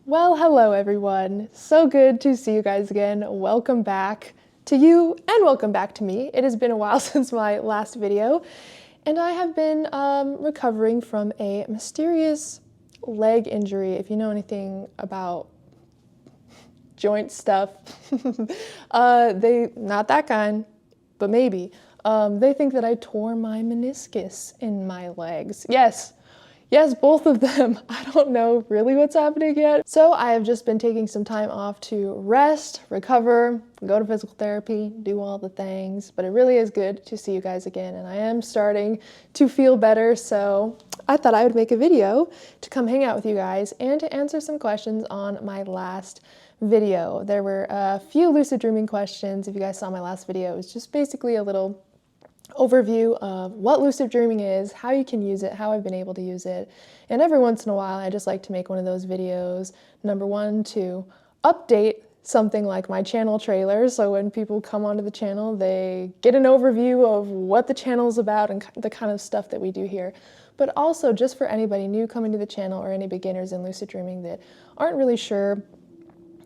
Well, hello everyone. So good to see you guys again. Welcome back to you and welcome back to me. It has been a while since my last video and I have been recovering from a mysterious leg injury. If you know anything about joint stuff, not that kind, but maybe. They think that I tore my meniscus in my legs. Yes, both of them. I don't know really what's happening yet. So I have just been taking some time off to rest, recover, go to physical therapy, do all the things, but it really is good to see you guys again, and I am starting to feel better, so I thought I would make a video to come hang out with you guys and to answer some questions on my last video. There were a few lucid dreaming questions. If you guys saw my last video, it was just basically a little overview of what lucid dreaming is, how you can use it, how I've been able to use it. And every once in a while, I just like to make one of those videos, number one, to update something like my channel trailer. So when people come onto the channel, they get an overview of what the channel is about and the kind of stuff that we do here. But also just for anybody new coming to the channel or any beginners in lucid dreaming that aren't really sure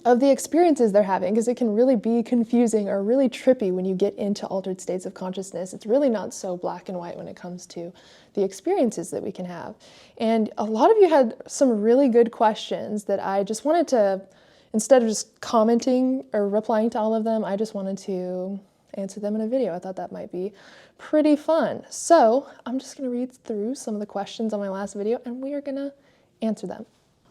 of the experiences they're having, because it can really be confusing or really trippy when you get into altered states of consciousness. It's really not so black and white when it comes to the experiences that we can have. And a lot of you had some really good questions that I just wanted to, instead of just commenting or replying to all of them, I just wanted to answer them in a video. I thought that might be pretty fun. So I'm just gonna read through some of the questions on my last video and we are gonna answer them.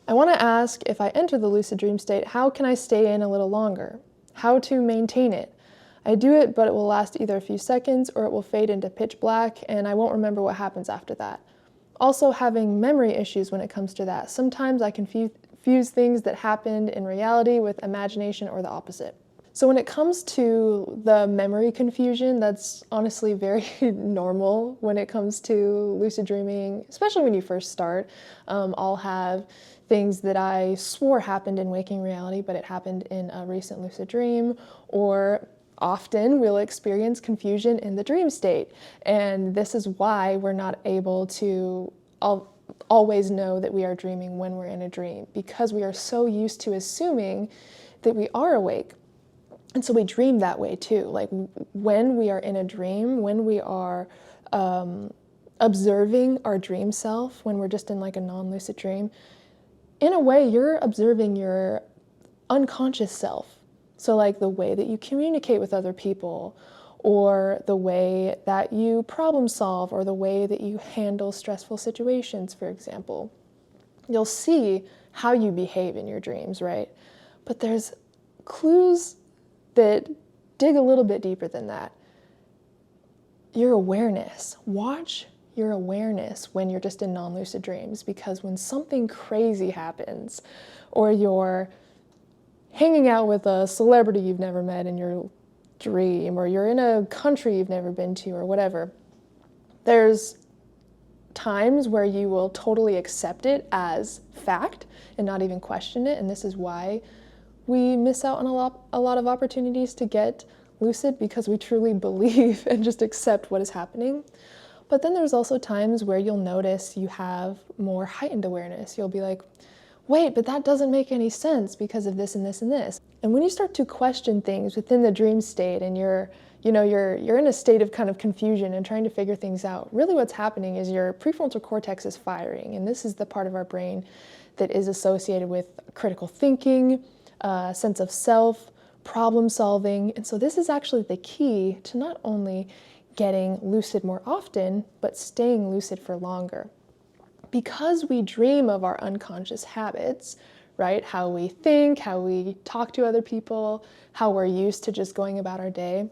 I want to ask, if I enter the lucid dream state, how can I stay in a little longer? How to maintain it? I do it, but it will last either a few seconds or it will fade into pitch black and I won't remember what happens after that. Also having memory issues when it comes to that. Sometimes I confuse things that happened in reality with imagination or the opposite. So when it comes to the memory confusion, that's honestly very normal when it comes to lucid dreaming, especially when you first start. I'll have things that I swore happened in waking reality, but it happened in a recent lucid dream, or often we'll experience confusion in the dream state. And this is why we're not able to always know that we are dreaming when we're in a dream, because we are so used to assuming that we are awake. And so we dream that way too. Like when we are in a dream, when we are observing our dream self, when we're just in like a non-lucid dream, in a way you're observing your unconscious self. So like the way that you communicate with other people, or the way that you problem solve, or the way that you handle stressful situations, for example. You'll see how you behave in your dreams, right? But there's clues that dig a little bit deeper than that. Your awareness. Watch your awareness when you're just in non-lucid dreams, because when something crazy happens, or you're hanging out with a celebrity you've never met in your dream, or you're in a country you've never been to, or whatever, there's times where you will totally accept it as fact and not even question it, and this is why we miss out on a lot of opportunities to get lucid, because we truly believe and just accept what is happening. But then there's also times where you'll notice you have more heightened awareness. You'll be like, wait, but that doesn't make any sense because of this and this and this. And when you start to question things within the dream state and you're in a state of kind of confusion and trying to figure things out, really what's happening is your prefrontal cortex is firing. And this is the part of our brain that is associated with critical thinking, sense of self, problem solving. And so this is actually the key to not only getting lucid more often, but staying lucid for longer. Because we dream of our unconscious habits, right? How we think, how we talk to other people, how we're used to just going about our day.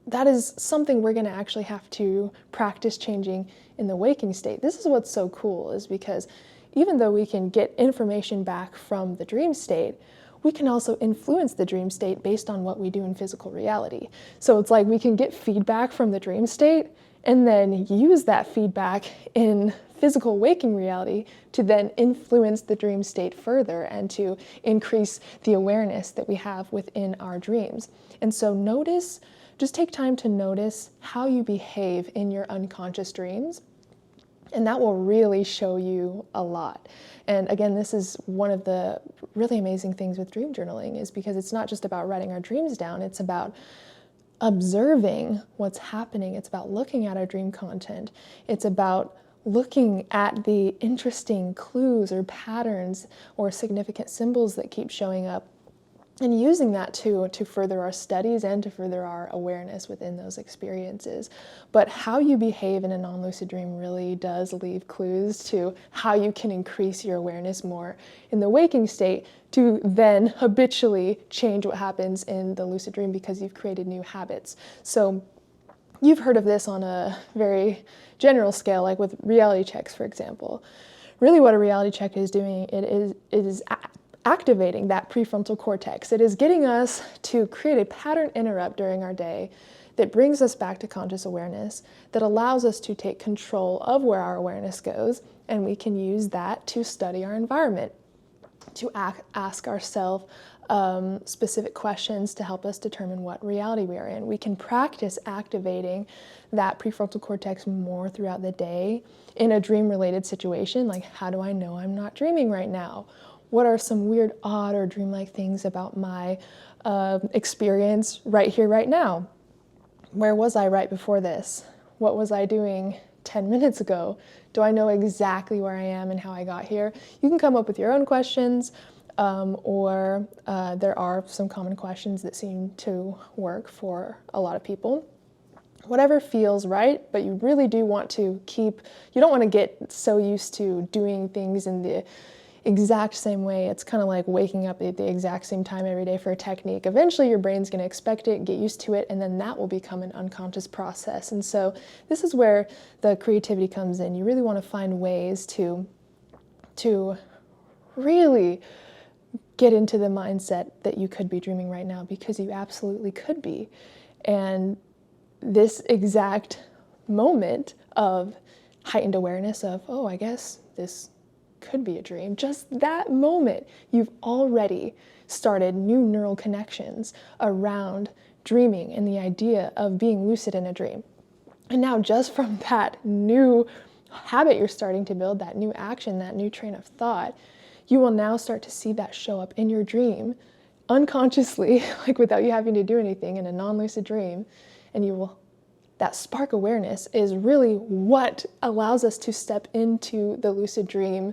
That is something we're going to actually have to practice changing in the waking state. This is what's so cool, is because even though we can get information back from the dream state, we can also influence the dream state based on what we do in physical reality. So it's like we can get feedback from the dream state and then use that feedback in physical waking reality to then influence the dream state further and to increase the awareness that we have within our dreams. And so just take time to notice how you behave in your unconscious dreams And that will really show you a lot. And again, this is one of the really amazing things with dream journaling, is because it's not just about writing our dreams down, it's about observing what's happening. It's about looking at our dream content. It's about looking at the interesting clues or patterns or significant symbols that keep showing up, and using that to further our studies and to further our awareness within those experiences. But how you behave in a non-lucid dream really does leave clues to how you can increase your awareness more in the waking state, to then habitually change what happens in the lucid dream because you've created new habits. So you've heard of this on a very general scale, like with reality checks, for example. Really what a reality check is doing, it is activating that prefrontal cortex. It is getting us to create a pattern interrupt during our day that brings us back to conscious awareness, that allows us to take control of where our awareness goes, and we can use that to study our environment, to ask ourselves specific questions to help us determine what reality we are in. We can practice activating that prefrontal cortex more throughout the day in a dream-related situation, like, how do I know I'm not dreaming right now? What are some weird, odd, or dreamlike things about my experience right here, right now? Where was I right before this? What was I doing 10 minutes ago? Do I know exactly where I am and how I got here? You can come up with your own questions, or there are some common questions that seem to work for a lot of people. Whatever feels right, but you really do want to you don't want to get so used to doing things in the exact same way. It's kind of like waking up at the exact same time every day for a technique. Eventually your brain's going to expect it, get used to it, and then that will become an unconscious process. And so this is where the creativity comes in. You really want to find ways to really get into the mindset that you could be dreaming right now, because you absolutely could be. And this exact moment of heightened awareness of, oh, I guess this could be a dream, just that moment, you've already started new neural connections around dreaming and the idea of being lucid in a dream. And now just from that new habit you're starting to build, that new action, that new train of thought, you will now start to see that show up in your dream unconsciously, like without you having to do anything, in a non-lucid dream. And that spark awareness is really what allows us to step into the lucid dream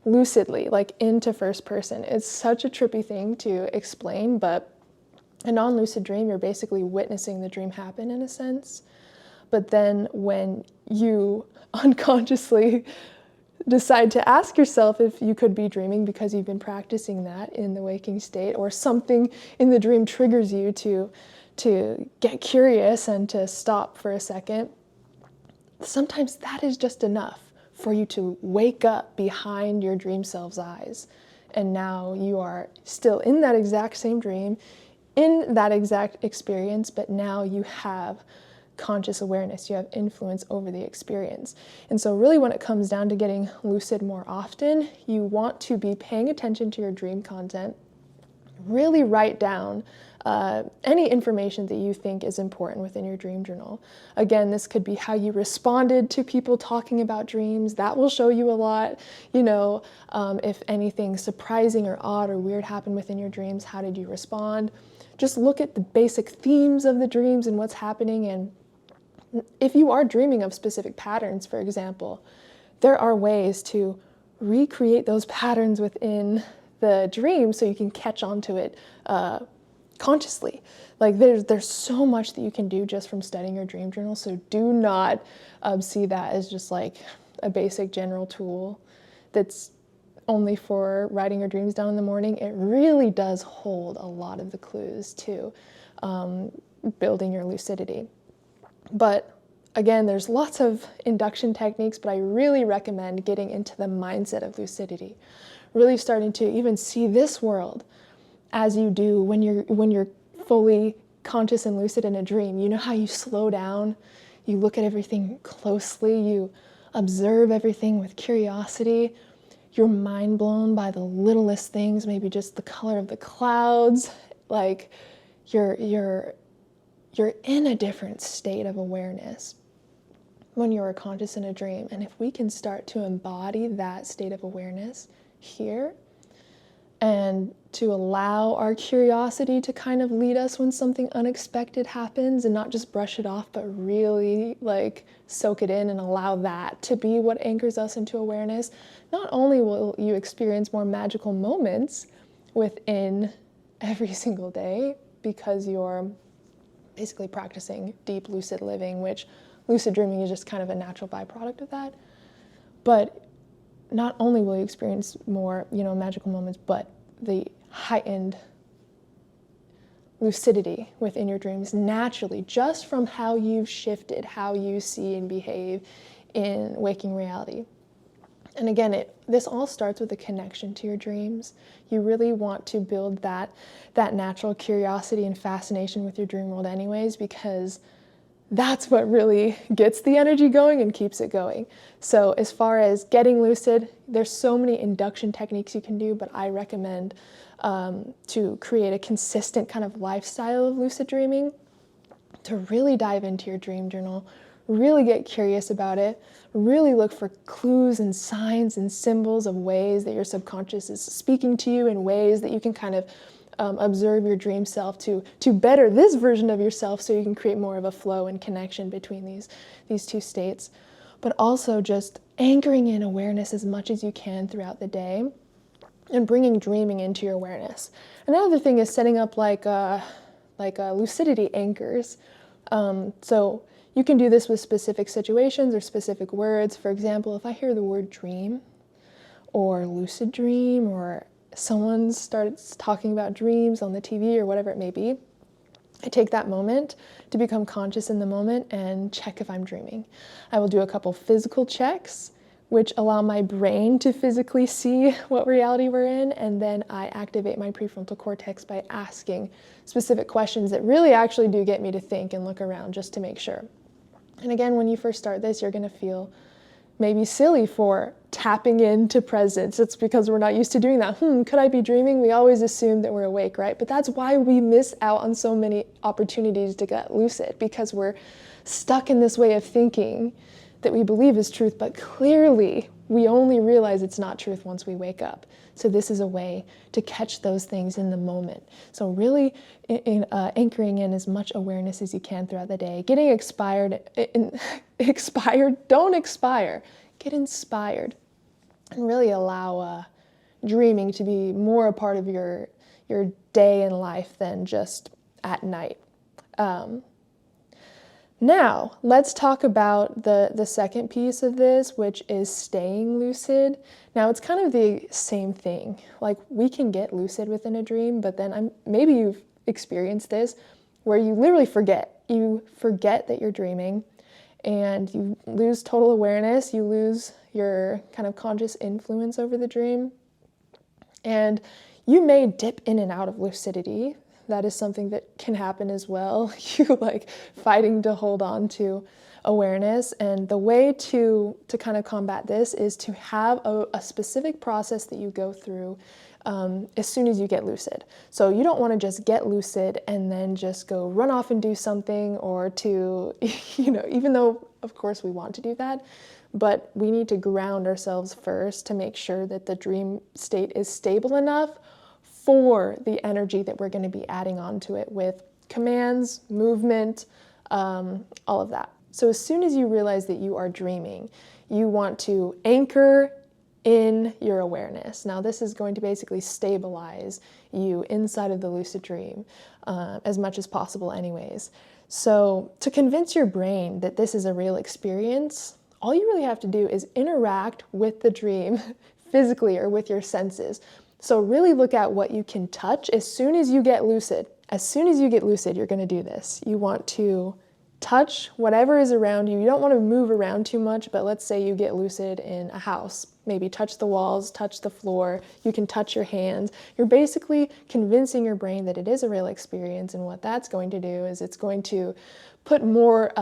lucidly, like into first person. It's such a trippy thing to explain, but a non-lucid dream, you're basically witnessing the dream happen in a sense. But then when you unconsciously decide to ask yourself if you could be dreaming because you've been practicing that in the waking state, or something in the dream triggers you to get curious and to stop for a second, sometimes that is just enough for you to wake up behind your dream self's eyes. And now you are still in that exact same dream, in that exact experience, but now you have conscious awareness, you have influence over the experience. And so really when it comes down to getting lucid more often, you want to be paying attention to your dream content, really write down any information that you think is important within your dream journal. Again, this could be how you responded to people talking about dreams. That will show you a lot. If anything surprising or odd or weird happened within your dreams, how did you respond? Just look at the basic themes of the dreams and what's happening. And if you are dreaming of specific patterns, for example, there are ways to recreate those patterns within the dream so you can catch on to it consciously. Like there's so much that you can do just from studying your dream journal. So do not see that as just like a basic general tool that's only for writing your dreams down in the morning. It really does hold a lot of the clues to building your lucidity. But again, there's lots of induction techniques, but I really recommend getting into the mindset of lucidity, really starting to even see this world as you do when you're fully conscious and lucid in a dream. You know how you slow down, you look at everything closely, you observe everything with curiosity, you're mind blown by the littlest things, maybe just the color of the clouds, like you're in a different state of awareness. when you are conscious in a dream. And if we can start to embody that state of awareness here, and to allow our curiosity to kind of lead us when something unexpected happens, and not just brush it off, but really like soak it in and allow that to be what anchors us into awareness, not only will you experience more magical moments within every single day because you're basically practicing deep lucid living, which lucid dreaming is just kind of a natural byproduct of that, but not only will you experience more, magical moments, but the heightened lucidity within your dreams naturally, just from how you've shifted how you see and behave in waking reality. And again, this all starts with a connection to your dreams. You really want to build that natural curiosity and fascination with your dream world anyways, because that's what really gets the energy going and keeps it going. So as far as getting lucid, there's so many induction techniques you can do, but I recommend to create a consistent kind of lifestyle of lucid dreaming, to really dive into your dream journal, really get curious about it, really look for clues and signs and symbols of ways that your subconscious is speaking to you, in ways that you can kind of observe your dream self to better this version of yourself, so you can create more of a flow and connection between these two states. But also just anchoring in awareness as much as you can throughout the day and bringing dreaming into your awareness. Another thing is setting up like lucidity anchors. So you can do this with specific situations or specific words. For example, if I hear the word dream or lucid dream, or someone starts talking about dreams on the TV or whatever it may be, I take that moment to become conscious in the moment and check if I'm dreaming. I will do a couple physical checks, which allow my brain to physically see what reality we're in, and then I activate my prefrontal cortex by asking specific questions that really actually do get me to think and look around just to make sure. And again, when you first start this, you're going to feel maybe silly for tapping into presence. It's because we're not used to doing that. Could I be dreaming? We always assume that we're awake, right? But that's why we miss out on so many opportunities to get lucid, because we're stuck in this way of thinking that we believe is truth, but clearly we only realize it's not truth once we wake up. So this is a way to catch those things in the moment. So really anchoring in as much awareness as you can throughout the day. Getting don't expire. Get inspired. And really allow dreaming to be more a part of your day in life than just at night. Now, let's talk about the second piece of this, which is staying lucid. Now, it's kind of the same thing. Like, we can get lucid within a dream, but then maybe you've experienced this, where you literally forget. You forget that you're dreaming, and you lose total awareness. You lose your kind of conscious influence over the dream. And you may dip in and out of lucidity. That is something that can happen as well. You fighting to hold on to awareness. And the way to kind of combat this is to have a specific process that you go through as soon as you get lucid. So you don't want to just get lucid and then just go run off and do something, or to, even though of course we want to do that, but we need to ground ourselves first to make sure that the dream state is stable enough for the energy that we're going to be adding onto it with commands, movement, all of that. So as soon as you realize that you are dreaming, you want to anchor in your awareness. Now, this is going to basically stabilize you inside of the lucid dream as much as possible anyways. So to convince your brain that this is a real experience, all you really have to do is interact with the dream physically or with your senses. So really look at what you can touch as soon as you get lucid. As soon as you get lucid, you're going to do this. You want to touch whatever is around you. You don't want to move around too much, but let's say you get lucid in a house. Maybe touch the walls, touch the floor. You can touch your hands. You're basically convincing your brain that it is a real experience, and what that's going to do is it's going to put more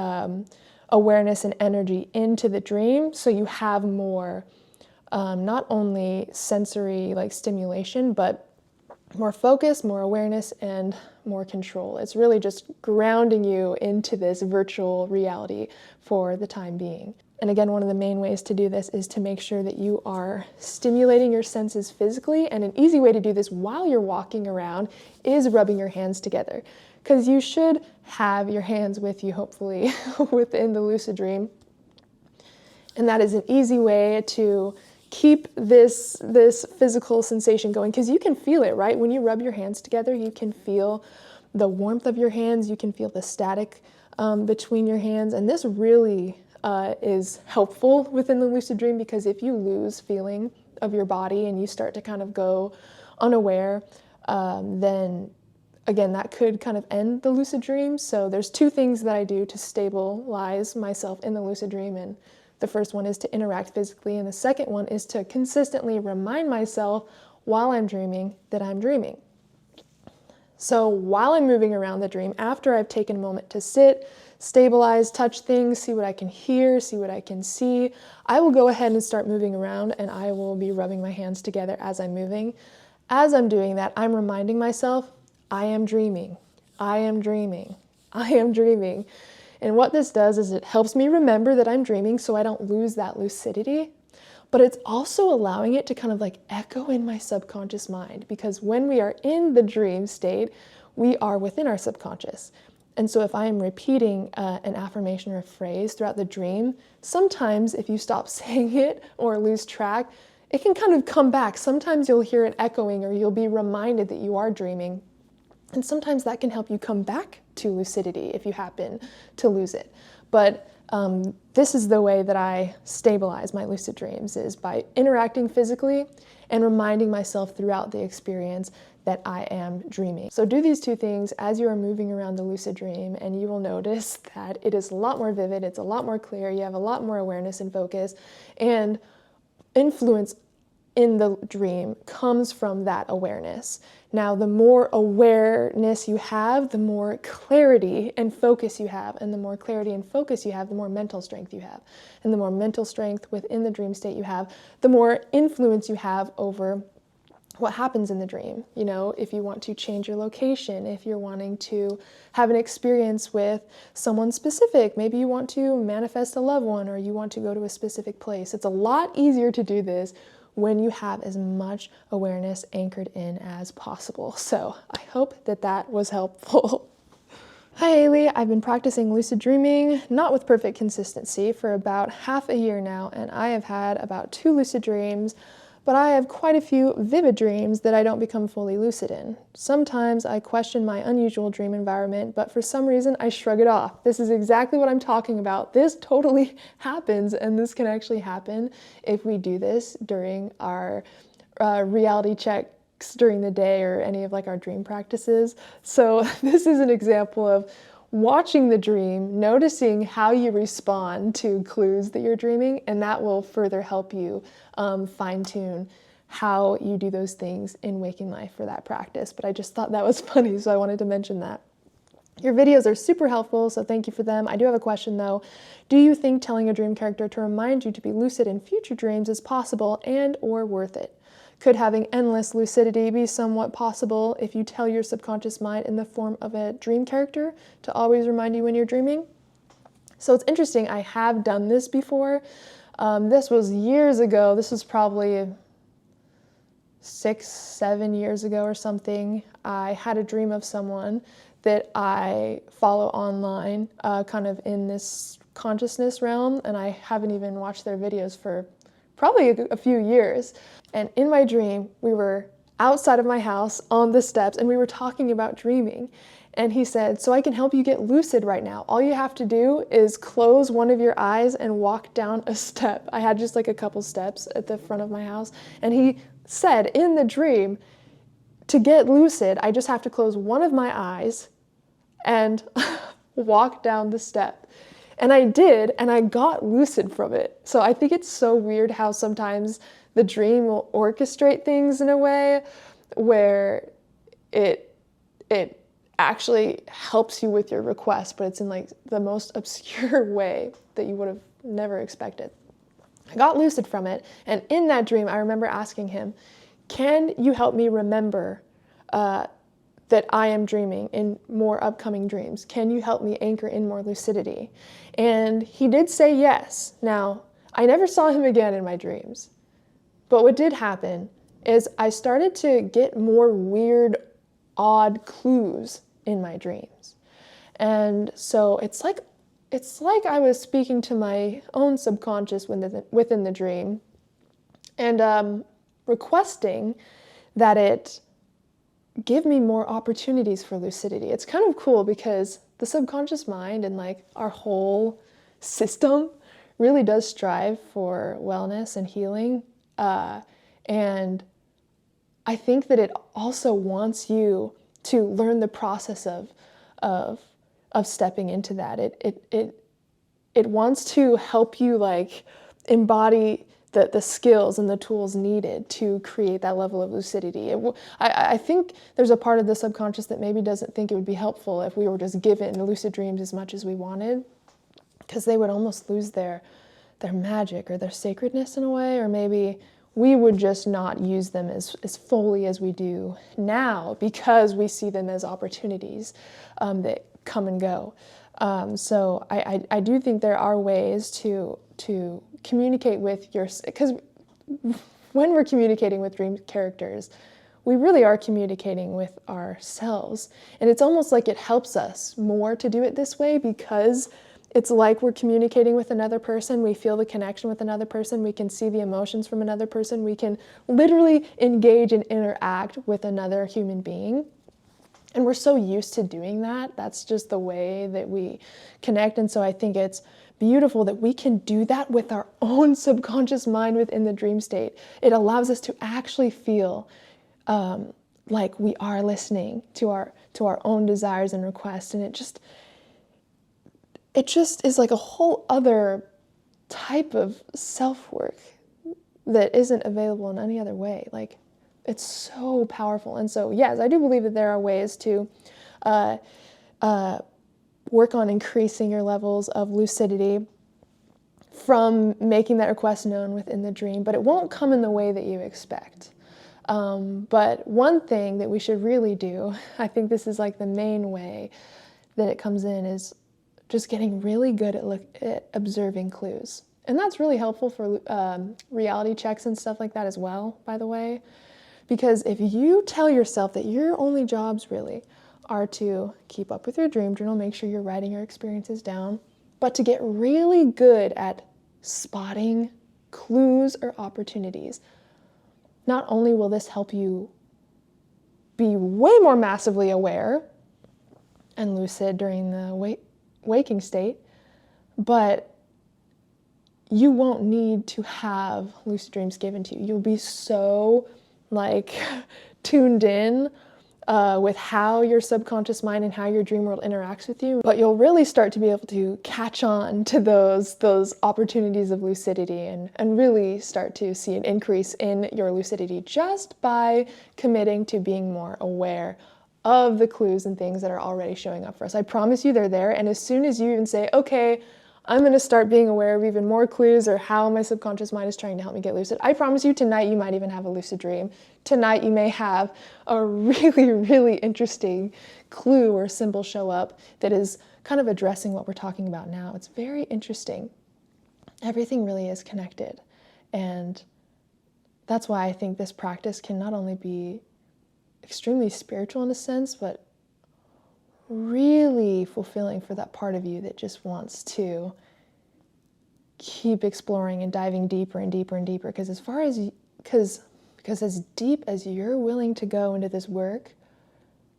awareness and energy into the dream, so you have more not only sensory stimulation, but more focus, more awareness, and more control. It's really just grounding you into this virtual reality for the time being. And again, one of the main ways to do this is to make sure that you are stimulating your senses physically. And an easy way to do this while you're walking around is rubbing your hands together, because you should have your hands with you, hopefully, within the lucid dream. And that is an easy way to keep this physical sensation going, because you can feel it, right? When you rub your hands together, you can feel the warmth of your hands, you can feel the static between your hands, and this really is helpful within the lucid dream, because if you lose feeling of your body and you start to kind of go unaware, then again, that could kind of end the lucid dream. So there's two things that I do to stabilize myself in the lucid dream, and the first one is to interact physically, and the second one is to consistently remind myself while I'm dreaming that I'm dreaming. So while I'm moving around the dream, after I've taken a moment to sit, stabilize, touch things, see what I can hear, see what I can see, I will go ahead and start moving around, and I will be rubbing my hands together as I'm moving. As I'm doing that, I'm reminding myself, I am dreaming, I am dreaming, I am dreaming. And what this does is it helps me remember that I'm dreaming so I don't lose that lucidity, but it's also allowing it to kind of like echo in my subconscious mind, because when we are in the dream state, we are within our subconscious. And so if I am repeating an affirmation or a phrase throughout the dream, sometimes if you stop saying it or lose track, it can kind of come back. Sometimes you'll hear it echoing, or you'll be reminded that you are dreaming. And sometimes that can help you come back to lucidity if you happen to lose it. But this is the way that I stabilize my lucid dreams, is by interacting physically and reminding myself throughout the experience that I am dreaming. So do these two things as you are moving around the lucid dream, and you will notice that it is a lot more vivid, it's a lot more clear, you have a lot more awareness and focus, and influence in the dream comes from that awareness. Now, the more awareness you have, the more clarity and focus you have, and the more clarity and focus you have, the more mental strength you have. And the more mental strength within the dream state you have, the more influence you have over what happens in the dream. You know, if you want to change your location, if you're wanting to have an experience with someone specific, maybe you want to manifest a loved one, or you want to go to a specific place. It's a lot easier to do this when you have as much awareness anchored in as possible. So I hope that that was helpful. Hi Haylee, I've been practicing lucid dreaming, not with perfect consistency, for about half a year now, and I have had about 2 lucid dreams, but I have quite a few vivid dreams that I don't become fully lucid in. Sometimes I question my unusual dream environment, but for some reason I shrug it off. This is exactly what I'm talking about. This totally happens, and this can actually happen if we do this during our reality checks during the day, or any of like our dream practices. So this is an example of watching the dream, noticing how you respond to clues that you're dreaming, and that will further help you fine-tune how you do those things in waking life for that practice. But I just thought that was funny, so I wanted to mention that. Your videos are super helpful, so thank you for them. I do have a question though. Do you think telling a dream character to remind you to be lucid in future dreams is possible and or worth it? Could having endless lucidity be somewhat possible if you tell your subconscious mind in the form of a dream character to always remind you when you're dreaming? So it's interesting, I have done this before. This was years ago. This was probably 6-7 years ago or something. I had a dream of someone that I follow online, kind of in this consciousness realm, and I haven't even watched their videos for probably a few years. And in my dream, we were outside of my house on the steps, and we were talking about dreaming. And he said, so I can help you get lucid right now. All you have to do is close one of your eyes and walk down a step. I had just like a couple steps at the front of my house. And he said in the dream, to get lucid, I just have to close one of my eyes and walk down the step. And I did, and I got lucid from it. So I think it's so weird how sometimes the dream will orchestrate things in a way where it actually helps you with your request, but it's in like the most obscure way that you would have never expected. I got lucid from it, and in that dream, I remember asking him, can you help me remember that I am dreaming in more upcoming dreams? Can you help me anchor in more lucidity? And he did say yes. Now, I never saw him again in my dreams. But what did happen is I started to get more weird, odd clues in my dreams. And so it's like I was speaking to my own subconscious within the dream and requesting that it give me more opportunities for lucidity. It's kind of cool because the subconscious mind and like our whole system really does strive for wellness and healing. And I think that it also wants you to learn the process of stepping into that. It wants to help you like embody the skills and the tools needed to create that level of lucidity. I think there's a part of the subconscious that maybe doesn't think it would be helpful if we were just given lucid dreams as much as we wanted, because they would almost lose their magic or their sacredness in a way, or maybe we would just not use them as fully as we do now because we see them as opportunities that come and go. So I do think there are ways to communicate with because when we're communicating with dream characters, we really are communicating with ourselves. And it's almost like it helps us more to do it this way because it's like we're communicating with another person. We feel the connection with another person. We can see the emotions from another person. We can literally engage and interact with another human being. And we're so used to doing that. That's just the way that we connect. And so I think it's beautiful that we can do that with our own subconscious mind within the dream state. It allows us to actually feel like we are listening to our own desires and requests. And it just is like a whole other type of self-work that isn't available in any other way. Like, it's so powerful. And so, yes, I do believe that there are ways to work on increasing your levels of lucidity from making that request known within the dream, but it won't come in the way that you expect. But one thing that we should really do, I think this is like the main way that it comes in, is just getting really good at observing clues. And that's really helpful for reality checks and stuff like that as well, by the way. Because if you tell yourself that your only jobs really are to keep up with your dream journal, make sure you're writing your experiences down, but to get really good at spotting clues or opportunities, not only will this help you be way more massively aware and lucid during the waking state, but you won't need to have lucid dreams given to you. You'll be so tuned in with how your subconscious mind and how your dream world interacts with you, but you'll really start to be able to catch on to those opportunities of lucidity and really start to see an increase in your lucidity just by committing to being more aware of the clues and things that are already showing up for us. I promise you they're there, and as soon as you even say, okay, I'm going to start being aware of even more clues or how my subconscious mind is trying to help me get lucid, I promise you tonight you might even have a lucid dream. Tonight you may have a really, really interesting clue or symbol show up that is kind of addressing what we're talking about now. It's very interesting. Everything really is connected. And that's why I think this practice can not only be extremely spiritual in a sense, but really fulfilling for that part of you that just wants to keep exploring and diving deeper and deeper and deeper. Because as deep as you're willing to go into this work,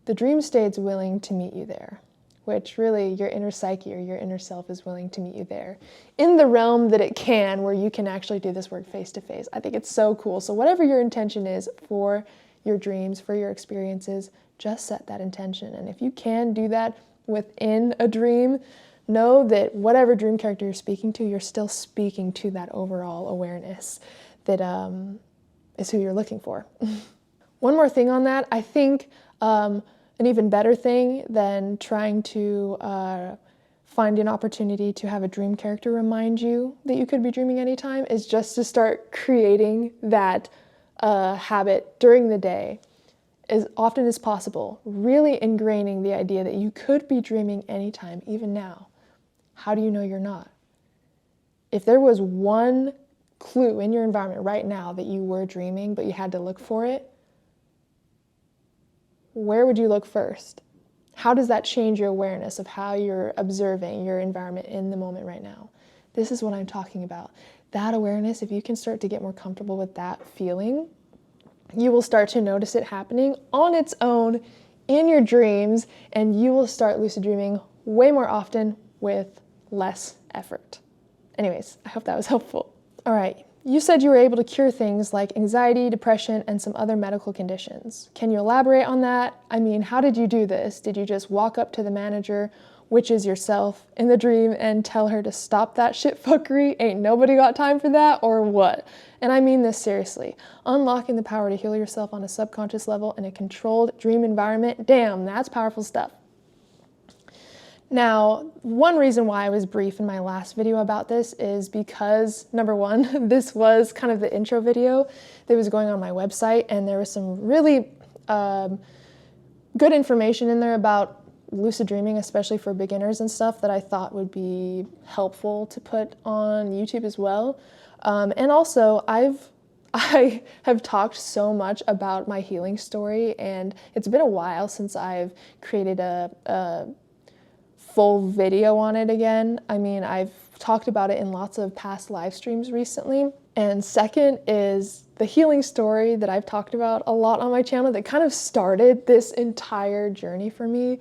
the dream state's willing to meet you there, which really your inner psyche or your inner self is willing to meet you there in the realm that it can, where you can actually do this work face to face. I think it's so cool. So whatever your intention is for your dreams, for your experiences, just set that intention. And if you can do that within a dream, know that whatever dream character you're speaking to, you're still speaking to that overall awareness that is who you're looking for. One more thing on that, I think an even better thing than trying to find an opportunity to have a dream character remind you that you could be dreaming anytime is just to start creating that habit during the day. as often as possible, really ingraining the idea that you could be dreaming anytime, even now. How do you know you're not? If there was one clue in your environment right now that you were dreaming, but you had to look for it, where would you look first? How does that change your awareness of how you're observing your environment in the moment right now? This is what I'm talking about. That awareness, if you can start to get more comfortable with that feeling, you will start to notice it happening on its own in your dreams, and you will start lucid dreaming way more often with less effort. Anyways, I hope that was helpful. All right, you said you were able to cure things like anxiety, depression, and some other medical conditions. Can you elaborate on that? I mean, how did you do this? Did you just walk up to the manager, which is yourself, in the dream and tell her to stop that shit fuckery? Ain't nobody got time for that, or what? And I mean this seriously. Unlocking the power to heal yourself on a subconscious level in a controlled dream environment, damn, that's powerful stuff. Now, one reason why I was brief in my last video about this is because, number one, this was kind of the intro video that was going on my website, and there was some really good information in there about lucid dreaming, especially for beginners and stuff, that I thought would be helpful to put on YouTube as well. And also, I have talked so much about my healing story, and it's been a while since I've created a full video on it again. I mean, I've talked about it in lots of past live streams recently. And second is the healing story that I've talked about a lot on my channel that kind of started this entire journey for me,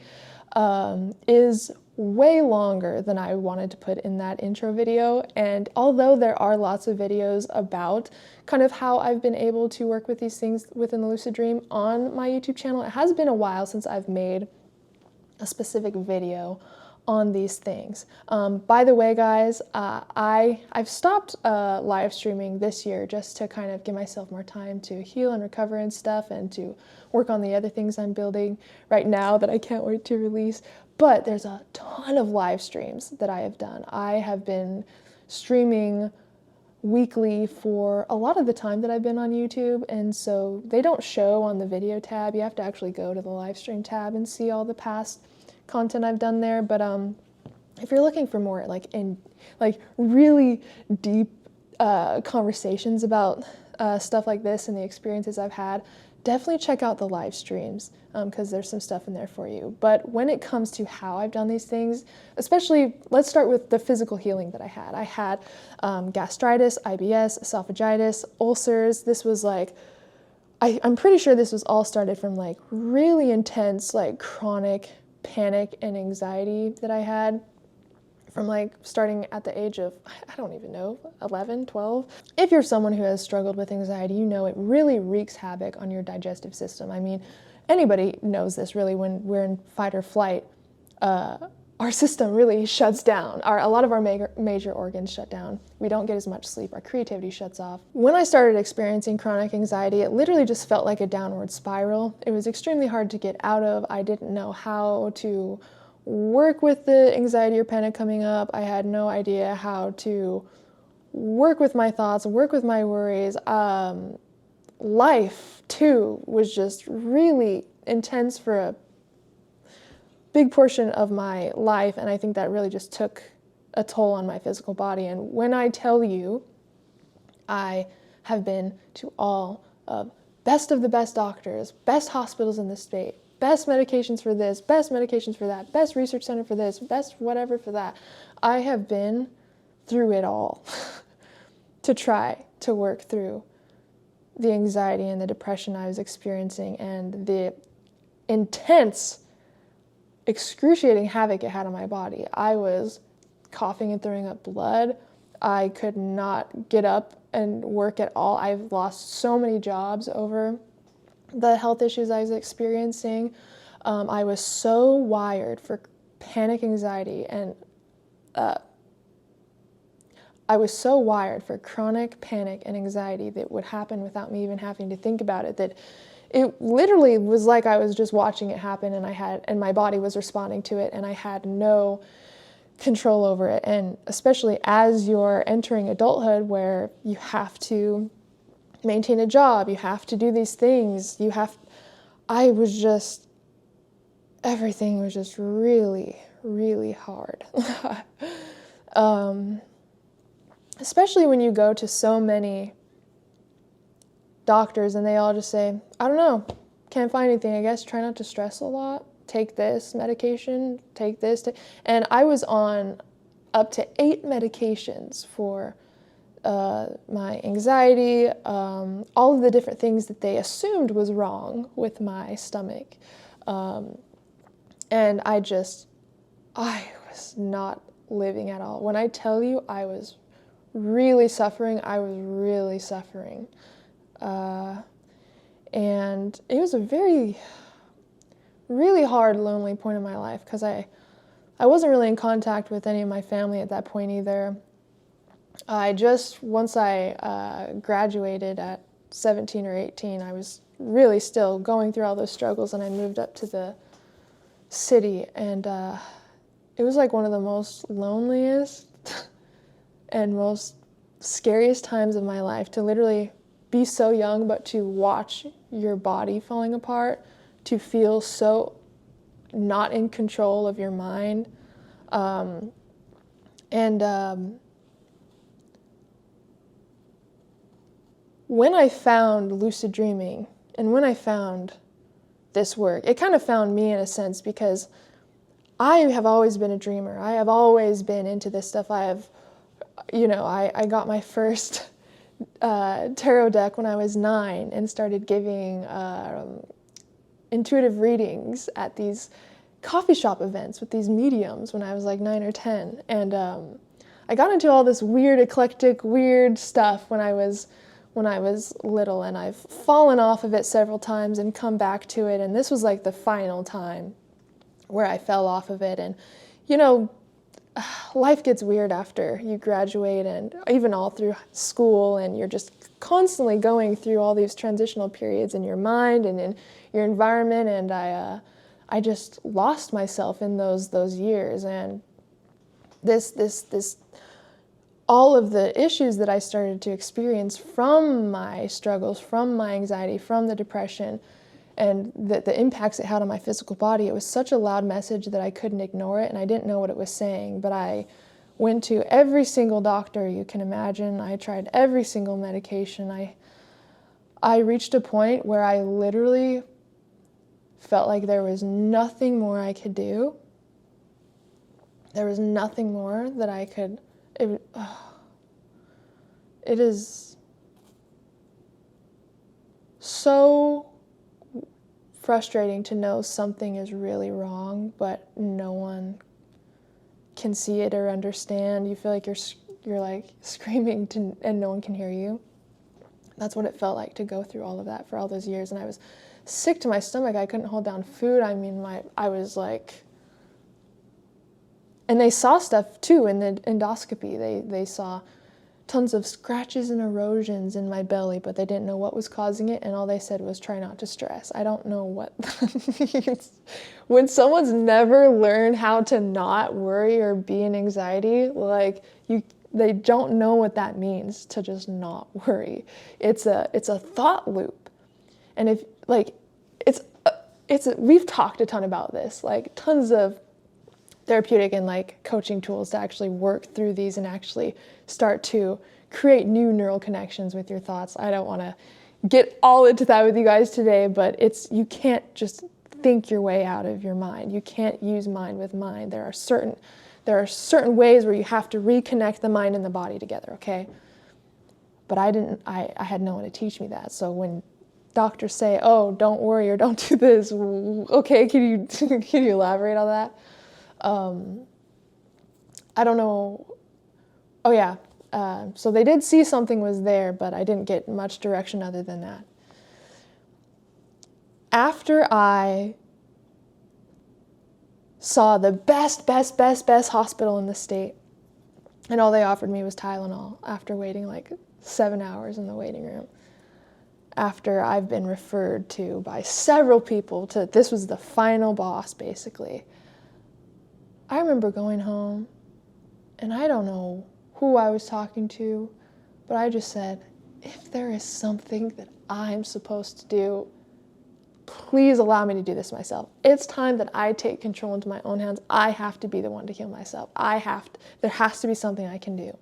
is way longer than I wanted to put in that intro video. And although there are lots of videos about kind of how I've been able to work with these things within the lucid dream on my YouTube channel, it has been a while since I've made a specific video on these things. By the way, guys, I've stopped live streaming this year just to kind of give myself more time to heal and recover and stuff, and to work on the other things I'm building right now that I can't wait to release. But there's a ton of live streams that I have done. I have been streaming weekly for a lot of the time that I've been on YouTube, and so they don't show on the video tab. You have to actually go to the live stream tab and see all the past content I've done there. But if you're looking for more really deep conversations about stuff like this and the experiences I've had, definitely check out the live streams, because there's some stuff in there for you. But when it comes to how I've done these things, especially, let's start with the physical healing that I had. I had gastritis, IBS, esophagitis, ulcers. This was like, I'm pretty sure this was all started from like really intense, like chronic panic and anxiety that I had from like starting at the age of, I don't even know, 11, 12. If you're someone who has struggled with anxiety, you know it really wreaks havoc on your digestive system. I mean, anybody knows this really. When we're in fight or flight, our system really shuts down. A lot of our major organs shut down. We don't get as much sleep. Our creativity shuts off. When I started experiencing chronic anxiety, it literally just felt like a downward spiral. It was extremely hard to get out of. I didn't know how to work with the anxiety or panic coming up. I had no idea how to work with my thoughts, work with my worries. Life, too, was just really intense for a big portion of my life, and I think that really just took a toll on my physical body. And when I tell you, I have been to all of the best doctors, best hospitals in the state, best medications for this, best medications for that, best research center for this, best whatever for that. I have been through it all to try to work through the anxiety and the depression I was experiencing, and the intense, excruciating havoc it had on my body. I was coughing and throwing up blood. I could not get up and work at all. I've lost so many jobs over the health issues I was experiencing. I was so wired for panic anxiety, and I was so wired for chronic panic and anxiety that would happen without me even having to think about it, that it literally was like I was just watching it happen, and my body was responding to it, and I had no control over it. And especially as you're entering adulthood, where you have to maintain a job, you have to do these things, everything was just really, really hard. Especially when you go to so many doctors and they all just say, I don't know, can't find anything, I guess try not to stress a lot, take this medication, take this. And I was on up to 8 medications for my anxiety, all of the different things that they assumed was wrong with my stomach. And I was not living at all. When I tell you I was really suffering, I was really suffering. And it was a very, really hard, lonely point in my life because I wasn't really in contact with any of my family at that point either. Once I graduated at 17 or 18, I was really still going through all those struggles, and I moved up to the city, and it was like one of the most loneliest and most scariest times of my life, to literally be so young, but to watch your body falling apart, to feel so not in control of your mind. When I found lucid dreaming, and when I found this work, it kind of found me in a sense, because I have always been a dreamer. I have always been into this stuff. I got my first tarot deck when I was 9 and started giving intuitive readings at these coffee shop events with these mediums when I was like 9 or 10. And I got into all this weird, eclectic, weird stuff when I was little, and I've fallen off of it several times and come back to it, and this was like the final time where I fell off of it. And life gets weird after you graduate, and even all through school, and you're just constantly going through all these transitional periods in your mind and in your environment, and I just lost myself in those years. And this all of the issues that I started to experience from my struggles, from my anxiety, from the depression, and the impacts it had on my physical body, it was such a loud message that I couldn't ignore it, and I didn't know what it was saying. But I went to every single doctor you can imagine. I tried every single medication. I reached a point where I literally felt like there was nothing more I could do. There was nothing more that I could... It is so frustrating to know something is really wrong, but no one can see it or understand. You feel like you're like screaming and no one can hear you. That's what it felt like to go through all of that for all those years. And I was sick to my stomach. I couldn't hold down food. I mean, I was like... And they saw stuff too in the endoscopy. They saw tons of scratches and erosions in my belly, but they didn't know what was causing it, and all they said was try not to stress. I don't know what that means. When someone's never learned how to not worry or be in anxiety, they don't know what that means, to just not worry. It's a thought loop. And if we've talked a ton about this, like tons of therapeutic and coaching tools to actually work through these and actually start to create new neural connections with your thoughts. I don't want to get all into that with you guys today, but you can't just think your way out of your mind. You can't use mind with mind. There are certain ways where you have to reconnect the mind and the body together, okay? But I had no one to teach me that. So when doctors say, oh, don't worry or don't do this, okay, can you elaborate on that? I don't know. Oh yeah. So they did see something was there, but I didn't get much direction other than that. After I saw the best hospital in the state, and all they offered me was Tylenol after waiting 7 hours in the waiting room, after I've been referred to by several people this was the final boss, basically. I remember going home, and I don't know who I was talking to, but I just said, if there is something that I'm supposed to do, please allow me to do this myself. It's time that I take control into my own hands. I have to be the one to heal myself. There has to be something I can do.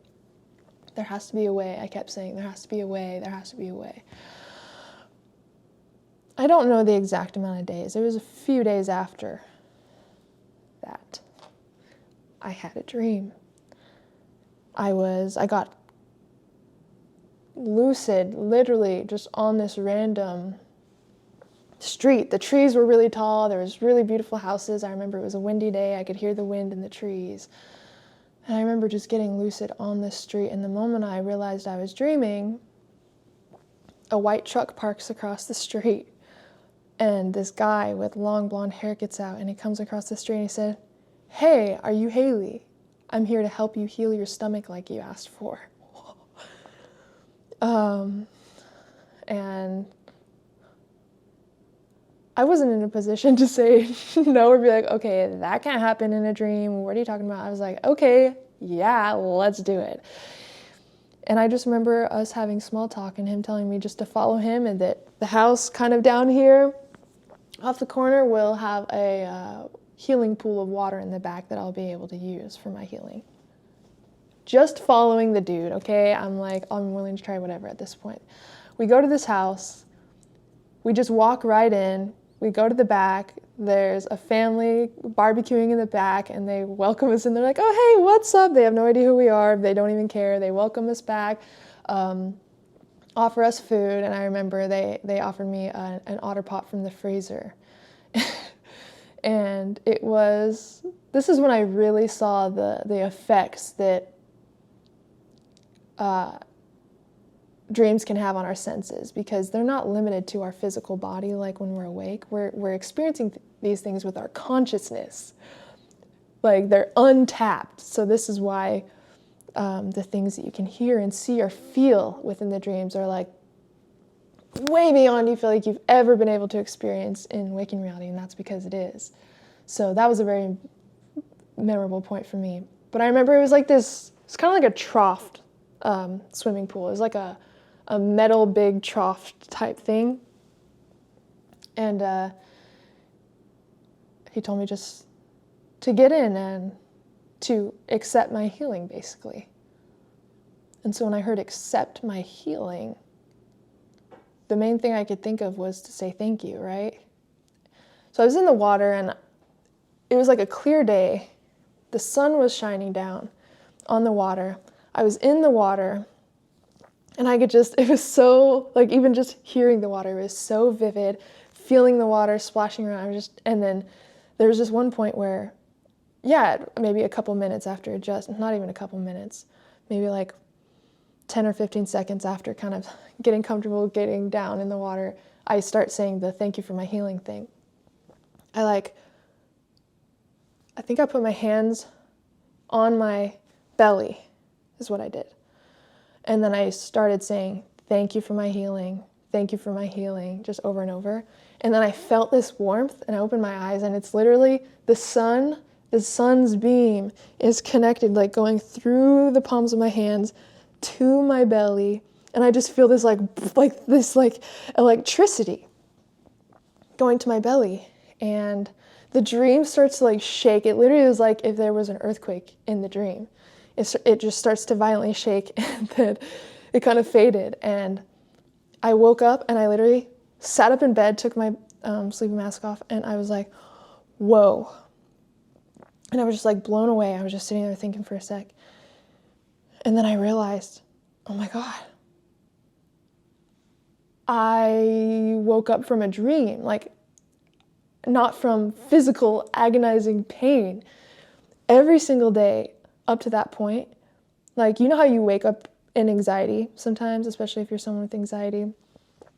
There has to be a way. I kept saying, there has to be a way, there has to be a way. I don't know the exact amount of days. It was a few days after that I had a dream. I got lucid, literally just on this random street. The trees were really tall. There was really beautiful houses. I remember it was a windy day. I could hear the wind in the trees. And I remember just getting lucid on this street. And the moment I realized I was dreaming, a white truck parks across the street. And this guy with long blonde hair gets out and he comes across the street and he said, "Hey, are you Haylee? I'm here to help you heal your stomach like you asked for." And I wasn't in a position to say no or be like, okay, that can't happen in a dream. What are you talking about? I was like, okay, yeah, let's do it. And I just remember us having small talk and him telling me just to follow him and that the house kind of down here off the corner will have a healing pool of water in the back that I'll be able to use for my healing. Just following the dude, okay? I'm like, I'm willing to try whatever at this point. We go to this house. We just walk right in. We go to the back. There's a family barbecuing in the back, and they welcome us in. They're like, "Oh, hey, what's up?" They have no idea who we are. They don't even care. They welcome us back, offer us food, and I remember they offered me an otter pot from the freezer. And this is when I really saw the effects that dreams can have on our senses, because they're not limited to our physical body like when we're awake. We're experiencing these things with our consciousness. Like, they're untapped. So this is why the things that you can hear and see or feel within the dreams are like way beyond you feel like you've ever been able to experience in waking reality, and that's because it is. So that was a very memorable point for me. But I remember it was like this, it's kind of like a trough swimming pool. It was like a metal big trough type thing. And he told me just to get in and to accept my healing, basically. And so when I heard accept my healing, the main thing I could think of was to say thank you, right? So I was in the water, and it was like a clear day. The sun was shining down on the water. I was in the water, and it was so, like, even just hearing the water was so vivid, feeling the water splashing around. And then there was just one point where, maybe a couple minutes after, not even a couple minutes, maybe like 10 or 15 seconds after kind of getting comfortable, getting down in the water, I start saying the thank you for my healing thing. I think I put my hands on my belly is what I did. And then I started saying, thank you for my healing, just over and over. And then I felt this warmth, and I opened my eyes, and it's literally the sun's beam is connected, like going through the palms of my hands to my belly. And I just feel this like electricity going to my belly. And the dream starts to like shake. It literally was like if there was an earthquake in the dream. It just starts to violently shake, and then it kind of faded. And I woke up, and I literally sat up in bed, took my sleeping mask off, and I was like, whoa. And I was just like blown away. I was just sitting there thinking for a sec. And then I realized, oh my God, I woke up from a dream, like not from physical agonizing pain. Every single day up to that point, like, you know how you wake up in anxiety sometimes, especially if you're someone with anxiety?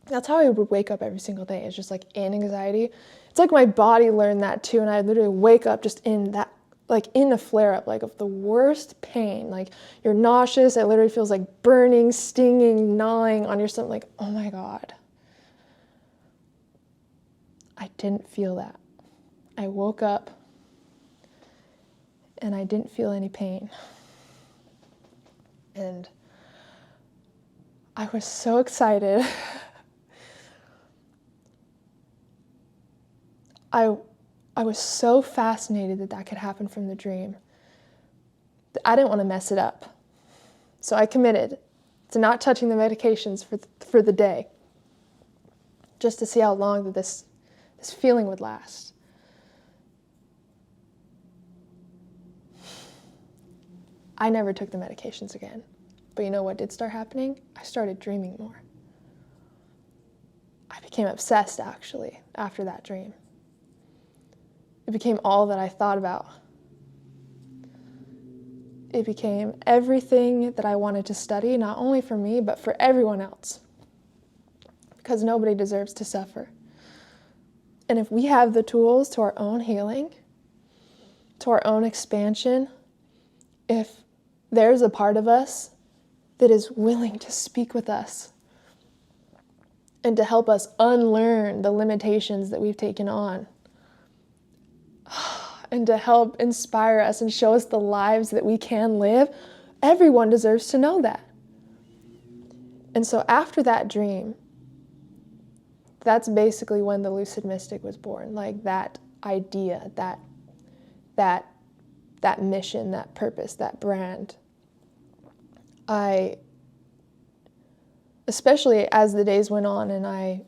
That's how I would wake up every single day. It's just like in anxiety. It's like my body learned that too, and I literally wake up just in that, like in a flare-up, like of the worst pain. Like, you're nauseous. It literally feels like burning, stinging, gnawing on your stomach. Like, oh my God. I didn't feel that. I woke up and I didn't feel any pain. And I was so excited. I was so fascinated that that could happen from the dream. I didn't want to mess it up. So I committed to not touching the medications for the day, just to see how long that this feeling would last. I never took the medications again. But you know what did start happening? I started dreaming more. I became obsessed, actually, after that dream. It became all that I thought about. It became everything that I wanted to study, not only for me, but for everyone else. Because nobody deserves to suffer. And if we have the tools to our own healing, to our own expansion, if there's a part of us that is willing to speak with us and to help us unlearn the limitations that we've taken on, and to help inspire us and show us the lives that we can live, everyone deserves to know that. And so after that dream, that's basically when the Lucid Mystic was born. Like that idea, that mission, that purpose, that brand. Especially as the days went on and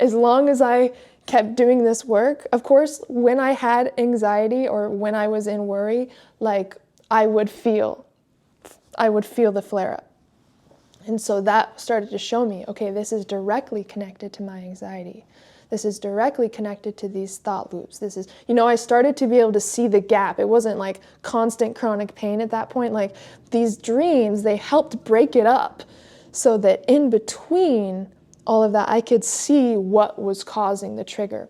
as long as I kept doing this work, of course, when I had anxiety or when I was in worry, like I would feel the flare-up. And so that started to show me, okay, this is directly connected to my anxiety. This is directly connected to these thought loops. This is, I started to be able to see the gap. It wasn't like constant chronic pain at that point. Like these dreams, they helped break it up so that in between all of that, I could see what was causing the trigger.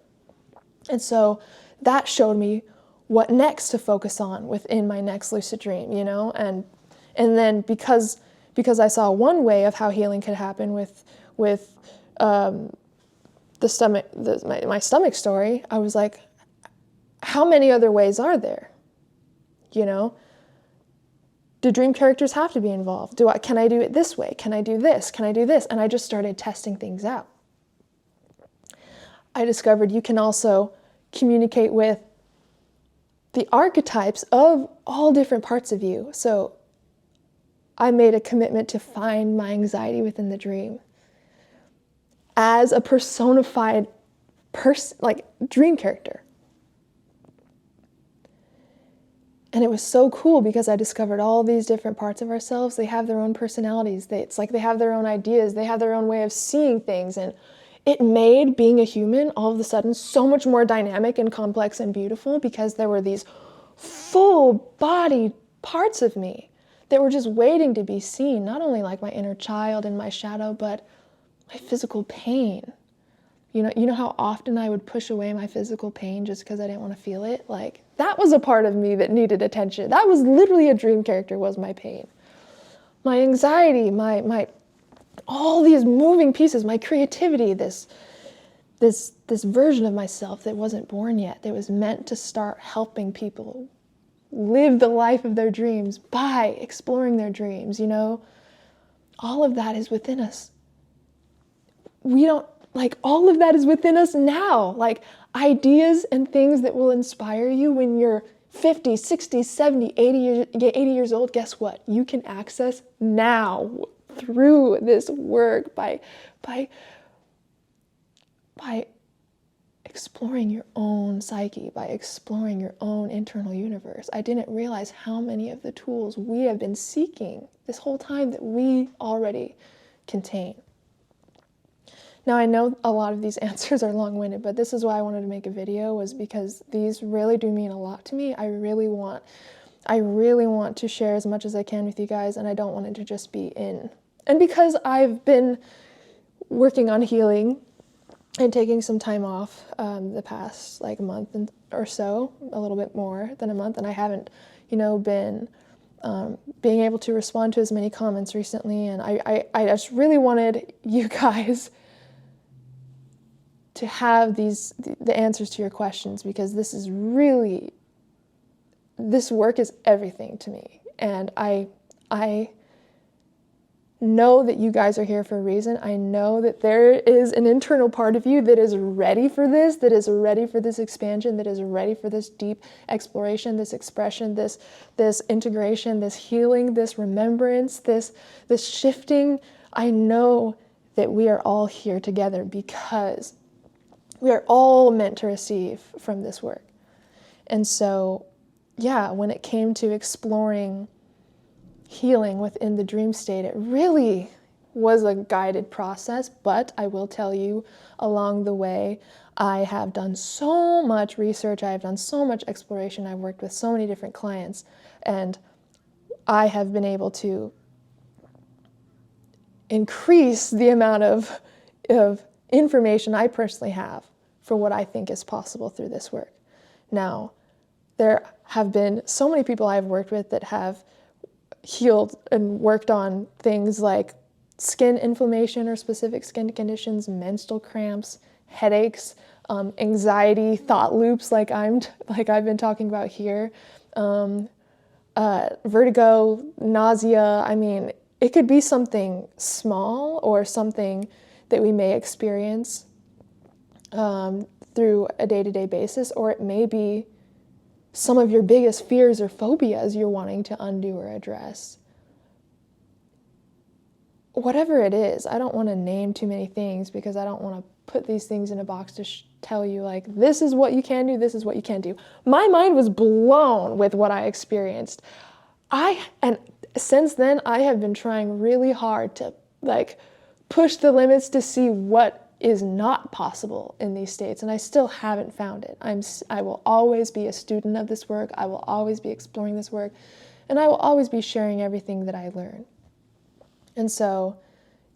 And so that showed me what next to focus on within my next lucid dream, and then because I saw one way of how healing could happen with the stomach, my stomach story, I was like, how many other ways are there? Do dream characters have to be involved? Can I do it this way? Can I do this? Can I do this? And I just started testing things out. I discovered you can also communicate with the archetypes of all different parts of you. So I made a commitment to find my anxiety within the dream as a personified person, like dream character. And it was so cool because I discovered all these different parts of ourselves. They have their own personalities. It's like they have their own ideas. They have their own way of seeing things. And it made being a human all of a sudden so much more dynamic and complex and beautiful because there were these full-bodied parts of me that were just waiting to be seen. Not only like my inner child and my shadow, but my physical pain. You know how often I would push away my physical pain just because I didn't want to feel it? Like, that was a part of me that needed attention. That was literally a dream character, was my pain. My anxiety, my all these moving pieces, my creativity, this version of myself that wasn't born yet, that was meant to start helping people live the life of their dreams by exploring their dreams, All of that is within us. All of that is within us now. Like ideas and things that will inspire you when you're 50, 60, 70, 80 years old. Guess what? You can access now through this work by exploring your own psyche, by exploring your own internal universe. I didn't realize how many of the tools we have been seeking this whole time that we already contain. Now, I know a lot of these answers are long-winded, but this is why I wanted to make a video, was because these really do mean a lot to me. I really want to share as much as I can with you guys, and I don't want it to just be in. And because I've been working on healing and taking some time off the past month or so, a little bit more than a month, and I haven't, been being able to respond to as many comments recently, and I just really wanted you guys to have the answers to your questions, because this work is everything to me. And I know that you guys are here for a reason. I know that there is an internal part of you that is ready for this, that is ready for this expansion, that is ready for this deep exploration, this expression, this integration, this healing, this remembrance, this shifting. I know that we are all here together because we are all meant to receive from this work. And so, yeah, when it came to exploring healing within the dream state, it really was a guided process, but I will tell you, along the way, I have done so much research, I have done so much exploration, I've worked with so many different clients, and I have been able to increase the amount of information I personally have for what I think is possible through this work. Now, there have been so many people I've worked with that have healed and worked on things like skin inflammation or specific skin conditions, menstrual cramps, headaches, anxiety, thought loops like I've been talking about here, vertigo, nausea. I mean, it could be something small or something that we may experience through a day-to-day basis, or it may be some of your biggest fears or phobias you're wanting to undo or address. Whatever it is, I don't want to name too many things because I don't want to put these things in a box to tell you, like, this is what you can do, this is what you can't do. My mind was blown with what I experienced. And since then, I have been trying really hard to, like, push the limits to see what is not possible in these states, and I still haven't found it. I will always be a student of this work, I will always be exploring this work, and I will always be sharing everything that I learn. And so,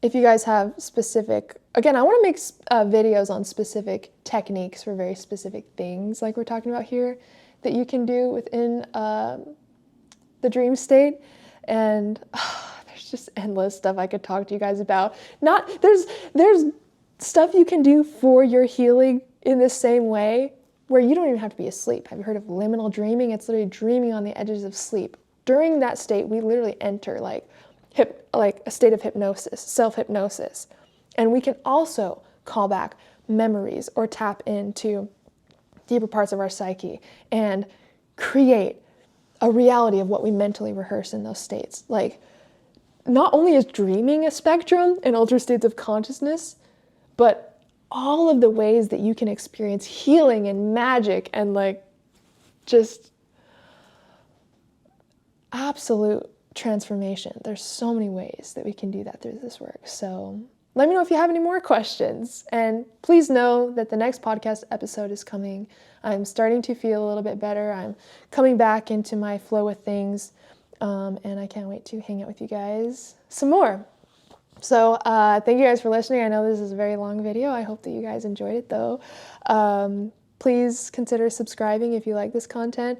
if you guys have specific, again, I want to make videos on specific techniques for very specific things, like we're talking about here, that you can do within the dream state, and there's just endless stuff I could talk to you guys about. There's stuff you can do for your healing in the same way where you don't even have to be asleep. Have you heard of liminal dreaming? It's literally dreaming on the edges of sleep. During that state, we literally enter like a state of hypnosis, self-hypnosis. And we can also call back memories or tap into deeper parts of our psyche and create a reality of what we mentally rehearse in those states. Like, not only is dreaming a spectrum and altered states of consciousness, but all of the ways that you can experience healing and magic and like just absolute transformation. There's so many ways that we can do that through this work. So let me know if you have any more questions. And please know that the next podcast episode is coming. I'm starting to feel a little bit better. I'm coming back into my flow with things. And I can't wait to hang out with you guys some more. So thank you guys for listening. I know this is a very long video. I hope that you guys enjoyed it though. Please consider subscribing if you like this content.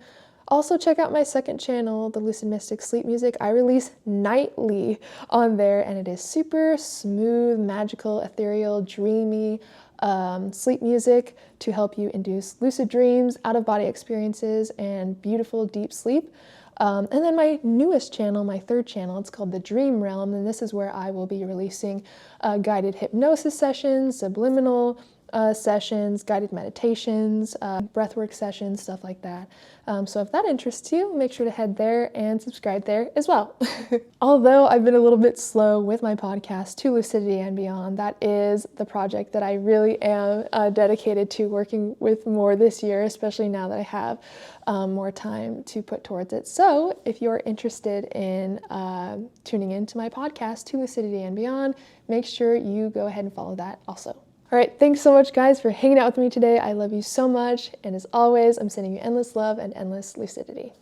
Also check out my second channel, The Lucid Mystic Sleep Music. I release nightly on there and it is super smooth, magical, ethereal, dreamy sleep music to help you induce lucid dreams, out-of-body experiences, and beautiful deep sleep. And then my newest channel, my third channel, it's called The Dream Realm, and this is where I will be releasing guided hypnosis sessions, subliminal sessions, guided meditations, breathwork sessions, stuff like that. So if that interests you, make sure to head there and subscribe there as well. Although I've been a little bit slow with my podcast, To Lucidity and Beyond, that is the project that I really am dedicated to working with more this year, especially now that I have more time to put towards it. So if you're interested in tuning into my podcast, To Lucidity and Beyond, make sure you go ahead and follow that also. All right, thanks so much, guys, for hanging out with me today. I love you so much, and as always, I'm sending you endless love and endless lucidity.